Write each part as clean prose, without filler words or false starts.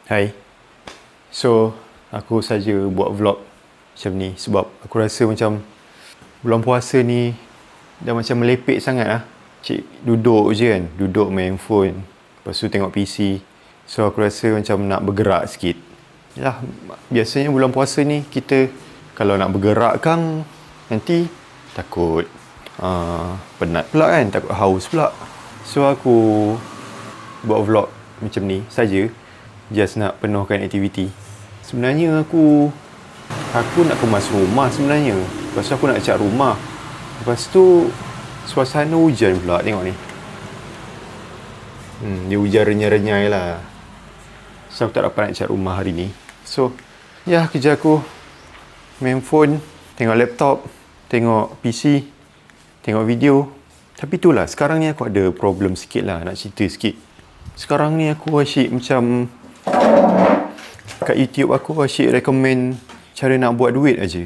Hai. So, aku saja buat vlog macam ni sebab aku rasa macam bulan puasa ni dah macam melepek sangat lah. Cik duduk je kan, duduk main phone, lepas tu tengok PC. So, aku rasa macam nak bergerak sikit. Yalah, biasanya bulan puasa ni kita kalau nak bergerak kan nanti takut penat pula kan, takut haus pula. So, aku buat vlog macam ni saja. Just nak penuhkan aktiviti. Sebenarnya aku nak kemas rumah sebenarnya. Lepas tu aku nak cat rumah. Lepas tu suasana hujan pula, tengok ni. Dia hujan renyai-renyai lah. So aku tak dapat nak cat rumah hari ni. So ya, kerja aku main phone, tengok laptop, tengok PC, tengok video. Tapi itulah, sekarang ni aku ada problem sikit lah, nak cerita sikit. Sekarang ni aku asyik macam kat YouTube aku asyik recommend cara nak buat duit aja.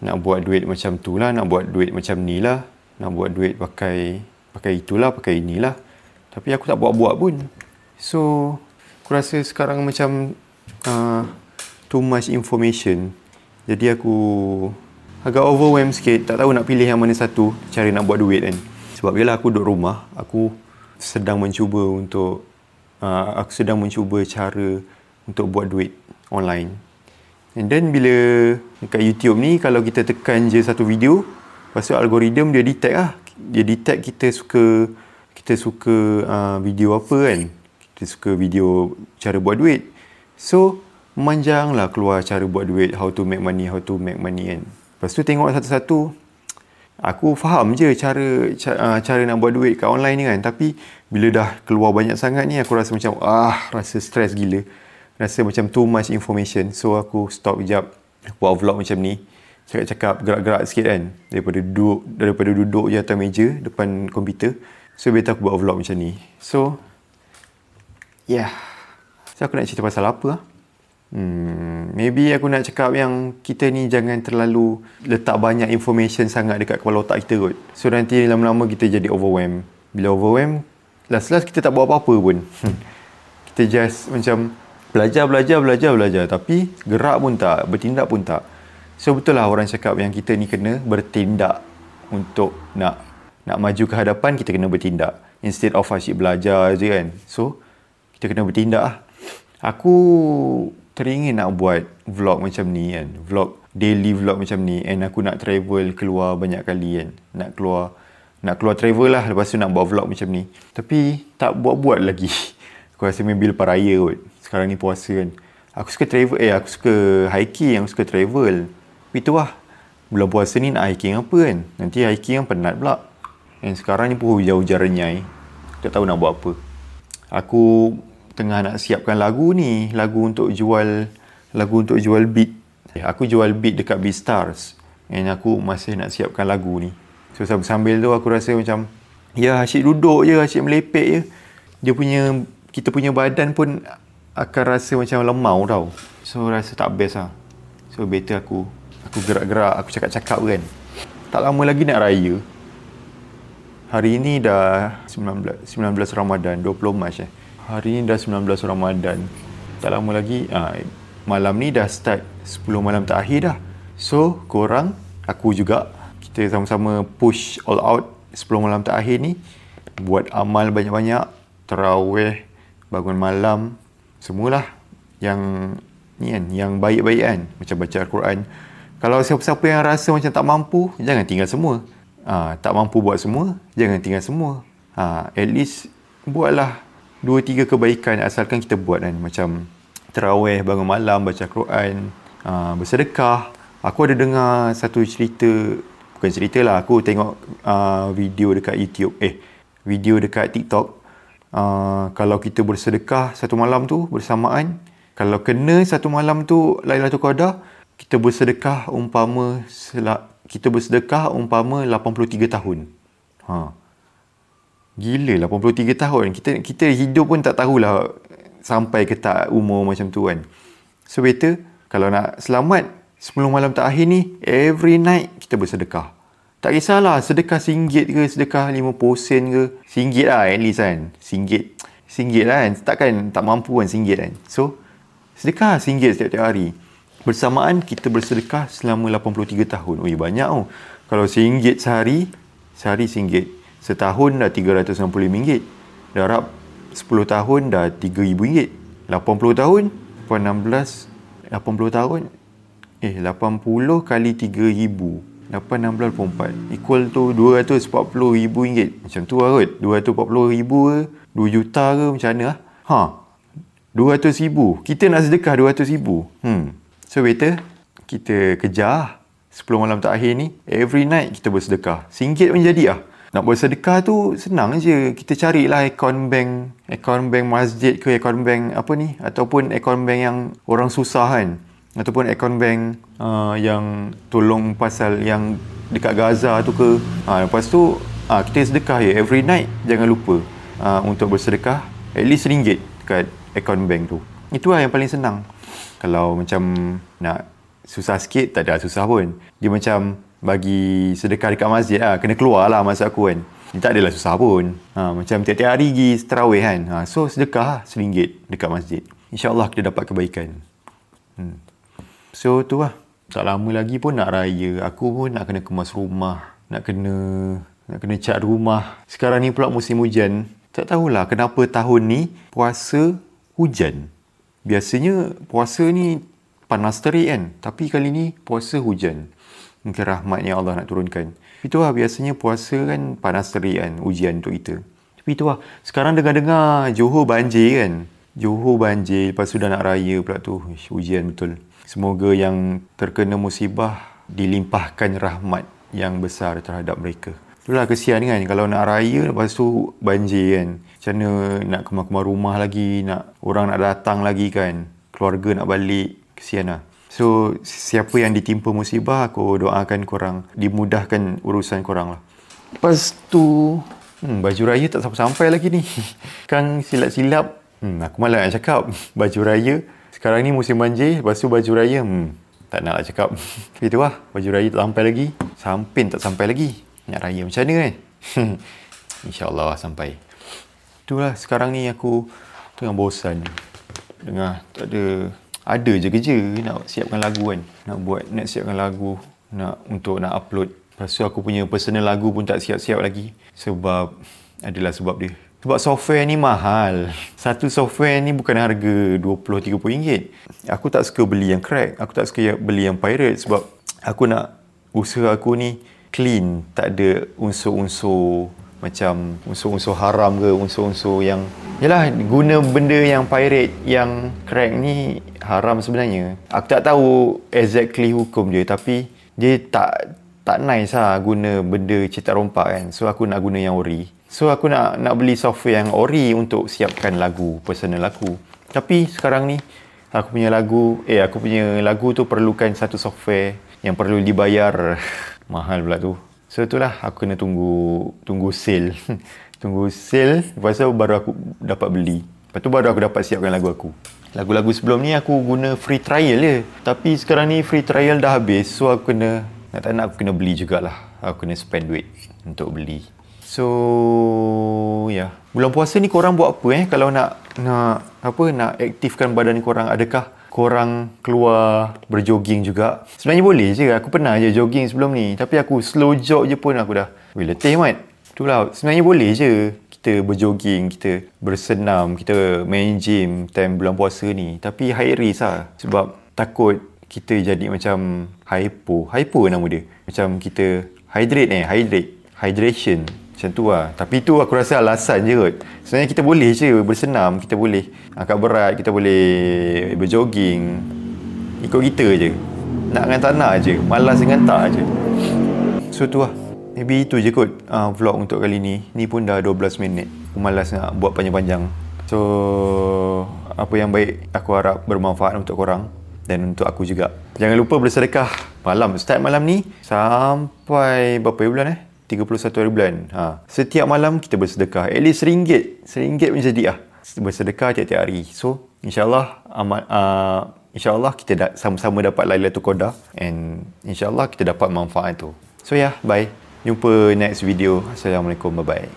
Nak buat duit macam tu lah, nak buat duit macam ni lah, nak buat duit pakai itulah, pakai inilah. Tapi aku tak buat-buat pun. So aku rasa sekarang macam too much information. Jadi aku agak overwhelmed sikit, tak tahu nak pilih yang mana satu cara nak buat duit kan. Sebab bila aku duduk rumah, aku sedang mencuba cara untuk buat duit online. And then bila dekat YouTube ni, kalau kita tekan je satu video, lepas tu algoritma dia detect lah. Dia detect kita suka video apa kan. Kita suka video cara buat duit. So memanjang lah keluar cara buat duit, how to make money kan. Lepas tu tengok satu-satu, aku faham je cara nak buat duit kat online ni kan. Tapi bila dah keluar banyak sangat ni, aku rasa macam rasa stres gila. Rasa macam too much information. So aku stop kejap, aku buat vlog macam ni, cakap-cakap, gerak-gerak sikit kan, daripada duduk je atas meja depan komputer. So better aku buat vlog macam ni. So so aku nak cerita pasal apa lah? Maybe aku nak cakap yang kita ni jangan terlalu letak banyak information sangat dekat kepala otak kita kot. So nanti lama-lama kita jadi overwhelmed. Bila overwhelmed, last kita tak buat apa-apa pun. Kita just macam belajar, tapi gerak pun tak, bertindak pun tak. So betul lah orang cakap yang kita ni kena bertindak untuk nak maju ke hadapan. Kita kena bertindak instead of asyik belajar je kan. So kita kena bertindak lah. Aku teringin nak buat vlog macam ni kan, daily vlog macam ni. And aku nak travel keluar banyak kali kan, nak keluar travel lah, lepas tu nak buat vlog macam ni. Tapi tak buat lagi. Aku rasa maybe lepas raya kot. Sekarang ni puasa kan. Aku suka travel, aku suka hiking, aku suka travel. Itu lah, bulan puasa ni nak hiking apa kan. Nanti hiking kan penat pula. And sekarang ni pun hujan-hujan renyai. Tak tahu nak buat apa. Aku tengah nak siapkan lagu ni, lagu untuk jual beat. Aku jual beat dekat BeatStars. And aku masih nak siapkan lagu ni. So sambil tu aku rasa macam asyik duduk je, asyik melepek je. Kita punya badan pun akan rasa macam lemau tau. So rasa tak best lah. So better aku gerak-gerak, aku cakap-cakap kan. Tak lama lagi nak raya. Hari ni dah 19 Ramadan, 20 Mac Hari ni dah 19 Ramadan. Tak lama lagi, malam ni dah start 10 malam terakhir dah. So korang, aku juga, kita sama-sama push all out 10 malam terakhir ni. Buat amal banyak-banyak, tarawih, bangun malam, semualah yang ni kan, yang baik-baik kan, macam baca Al-Quran. Kalau siapa-siapa yang rasa macam tak mampu, jangan tinggal semua. Tak mampu buat semua, jangan tinggal semua. At least buatlah 2-3 kebaikan asalkan kita buat kan. Macam tarawih, bangun malam, baca Al-Quran, bersedekah. Aku ada dengar satu cerita, bukan cerita lah, aku tengok video dekat YouTube, video dekat TikTok. Kalau kita bersedekah satu malam tu bersamaan, kalau kena satu malam tu Lailatul Qadar, kita bersedekah umpama 83 tahun. Gila, 83 tahun. Kita hidup pun tak tahulah sampai ke tak umur macam tu kan. So better kalau nak selamat 10 malam terakhir ni, every night kita bersedekah. Tak kisahlah sedekah RM1 ke, sedekah 50 sen ke. RM1 lah at least kan. RM1 lah kan. Takkan tak mampu kan RM1 kan. So Sedekah RM1 setiap hari. Bersamaan kita bersedekah selama 83 tahun. Ui, banyak tau. Kalau RM1 sehari RM1. Setahun dah RM365. Darab 10 tahun dah RM3,000. 80 tahun, 16, 80 tahun, 80 kali 3,000. 8,16,4 equal to RM240,000. Macam tu lah kot. RM240,000 ke 2 juta ke macam mana lah. RM200,000. Kita nak sedekah RM200,000. So better kita kejar 10 malam terakhir ni. Every night kita bersedekah. RM1 pun jadi lah. Nak bersedekah tu senang je. Kita carilah akaun bank masjid ke akaun bank apa ni, ataupun akaun bank yang orang susah kan, ataupun akaun bank yang tolong pasal yang dekat Gaza tu ke. Lepas tu kita sedekah je every night. Jangan lupa untuk bersedekah at least RM1 dekat akaun bank tu. Itulah yang paling senang. Kalau macam nak susah sikit, tak ada susah pun. Dia macam bagi sedekah dekat masjid lah. Kena keluar lah maksud aku kan. Dia tak adalah susah pun. Macam tiap-tiap hari pergi tarawih kan. So sedekah lah RM1 dekat masjid. InsyaAllah kita dapat kebaikan. So tu lah. Tak lama lagi pun nak raya. Aku pun nak kena kemas rumah. Nak kena cat rumah. Sekarang ni pula musim hujan. Tak tahulah kenapa tahun ni puasa hujan. Biasanya puasa ni panas terik kan. Tapi kali ni puasa hujan. Mungkin rahmat yang Allah nak turunkan. Itulah biasanya puasa kan panas terik kan. Ujian untuk kita. Tapi itulah. Sekarang dengar-dengar Johor banjir kan. Johor banjir. Lepas tu dah nak raya pula tu. Ujian betul. Semoga yang terkena musibah dilimpahkan rahmat yang besar terhadap mereka. Itulah kesian kan. Kalau nak raya lepas tu banjir kan. Macam mana nak kemas-kemas rumah lagi. Orang nak datang lagi kan. Keluarga nak balik. Kesian lah. So, siapa yang ditimpa musibah, aku doakan korang dimudahkan urusan korang lah. Lepas tu, baju raya tak sampai lagi ni. Kan silap-silap. Aku malas nak cakap. Baju raya. Sekarang ni musim banjir. Lepas tu baju raya, tak nak cakap. Itu lah. Baju raya tak sampai lagi. Sampin tak sampai lagi. Nak raya macam mana kan? InsyaAllah sampai. Itulah. Sekarang ni aku tengah bosan. Tak ada je kerja nak siapkan lagu kan. Nak siapkan lagu untuk upload. Lepas tu aku punya personal lagu pun tak siap-siap lagi. Sebab sebab dia. Sebab software ni mahal. Satu software ni bukan harga RM20-30. Aku tak suka beli yang crack. Aku tak suka beli yang pirate. Sebab aku nak usaha aku ni clean. Tak ada unsur-unsur macam unsur-unsur haram ke, unsur-unsur yang yalah, guna benda yang pirate, yang crack ni haram sebenarnya. Aku tak tahu exactly hukum dia, tapi dia tak nice lah guna benda cetak rompak kan. So aku nak guna yang ori. So aku nak beli software yang ori untuk siapkan lagu, personal aku. Tapi sekarang ni aku punya lagu tu perlukan satu software yang perlu dibayar. Mahal pula tu. So itulah aku kena tunggu sale. Tunggu sale, lepas tu baru aku dapat beli. Lepas tu baru aku dapat siapkan lagu aku. Lagu-lagu sebelum ni aku guna free trial je. Tapi sekarang ni free trial dah habis. So aku kena, nak aku kena beli jugalah. Aku kena spend duit untuk beli. So ya, bulan puasa ni korang buat apa kalau nak aktifkan badan korang? Adakah korang keluar berjoging juga? Sebenarnya boleh je. Aku pernah je jogging sebelum ni. Tapi aku slow jog je pun aku dah letih mat. Itulah, sebenarnya boleh je kita berjoging, kita bersenam, kita main gym time bulan puasa ni. Tapi high risk lah. Sebab takut kita jadi macam hypo nama dia. Macam kita hydration. Macam tu lah. Tapi tu aku rasa alasan je kot. Sebenarnya kita boleh je bersenam, kita boleh angkat berat, kita boleh berjoging. Ikut kita je. Nak dengan tak nak je. Malas dengan tak je. So tu lah. Maybe itu je kot vlog untuk kali ni. Ni pun dah 12 minit. Aku malas nak buat panjang-panjang. So apa yang baik aku harap bermanfaat untuk korang dan untuk aku juga. Jangan lupa bersedekah malam. Start malam ni sampai berapa bulan 31 hari bulan. Setiap malam kita bersedekah. At least RM1. RM1 menjadi bersedekah tiap-tiap hari. So InsyaAllah InsyaAllah kita sama-sama dapat Lailatul Qadar. And InsyaAllah kita dapat manfaat tu. So bye. Jumpa next video. Assalamualaikum. Bye-bye.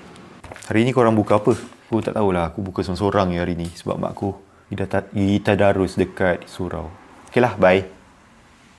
Hari ni korang buka apa? Aku tak tahulah. Aku buka seorang-seorang hari ni. Sebab mak aku Kita tadarus dekat surau. Okay lah, bye.